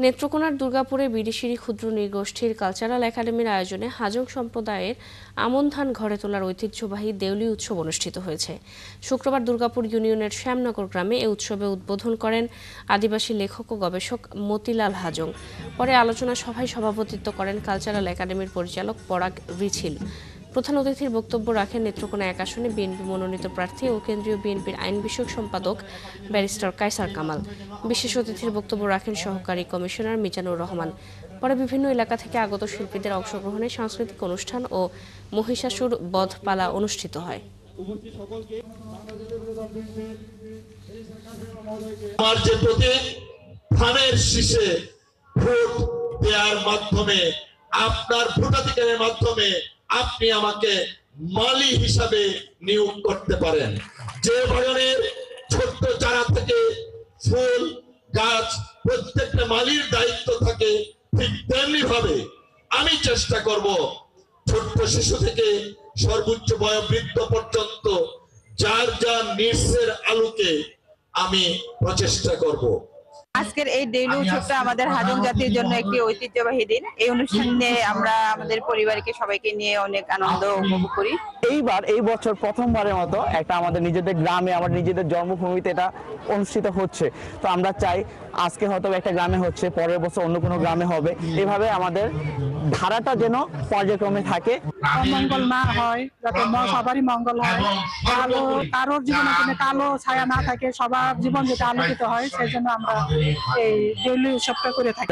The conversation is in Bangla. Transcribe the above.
নেত্রকোনার দুর্গাপুরে বিডিসিরি ক্ষুদ্র নৃগোষ্ঠীর কালচারাল একাডেমির আয়োজনে হাজং সম্প্রদায়ের আমন ধান ঘরে তোলার ঐতিহ্যবাহী দেউলি উৎসব অনুষ্ঠিত হয়েছে। শুক্রবার দুর্গাপুর ইউনিয়নের শ্যামনগর গ্রামে এ উৎসবে উদ্বোধন করেন আদিবাসী লেখক ও গবেষক মতিলাল হাজং। পরে আলোচনা সভায় সভাপতিত্ব করেন কালচারাল একাডেমির পরিচালক পরাগ রিছিল। প্রধান অতিথির বক্তব্য রাখেন নেত্রকোনা ১ আসনে বিএনপি মনোনীত প্রার্থী ও কেন্দ্রীয় বিএনপির আইন বিষয়ক সম্পাদক ব্যারিস্টার কায়সার কামাল। বিশেষ অতিথির বক্তব্য রাখেন সহকারী কমিশনার মিজানুর রহমান। পরে বিভিন্ন এলাকা থেকে আগত শিল্পীদের অংশগ্রহণে সাংস্কৃতিক অনুষ্ঠান ও মহিষাসুর বধ পালা অনুষ্ঠিত হয়। আমার যে প্রতীক ধানের শীষে ভোট দেওয়ার মাধ্যমে, আপনার ভোটাধিকারের মাধ্যমে আপনি আমাকে মালি হিসাবে নিয়োগ করতে পারেন। যে বাগানের ছোট্ট চারা থেকে ফুল গাছ প্রত্যেকটা মালির দায়িত্ব থাকে, ঠিক তেমনি ভাবে আমি চেষ্টা করব ছোট্ট শিশু থেকে সর্বোচ্চ বয়োবৃদ্ধ পর্যন্ত যার যার নির্সের আলোকে আমি প্রচেষ্টা করব। আজকের এই দেউলি উৎসবটা আমাদের হাজং জাতির জন্য একটি ঐতিহ্যবাহী দিন। এই অনুষ্ঠানে আমরা আমাদের পরিবারকে সবাইকে নিয়ে অনেক আনন্দ উপভোগ করি। এই বছর প্রথমবারের মতো একটা আমাদের নিজেদের গ্রামে, আমাদের নিজেদের জন্মভূমিতে এটা অনুষ্ঠিত হচ্ছে। তো আমরা চাই আজকে হয়তো একটা গ্রামে হচ্ছে, পরের বছর অন্য কোনো গ্রামে হবে। এভাবে আমাদের ধারাটা যেন পর্যায়ক্রমে থাকে, অমঙ্গল না হয়, যাতে সবারই মঙ্গল হয়, কারোর জীবনে কোনো কালো ছায়া না থাকে, সবার জীবন যাতে আলোকিত হয়, সেই জন্য আমরা এই দেউলি উৎসবটা করে থাকি।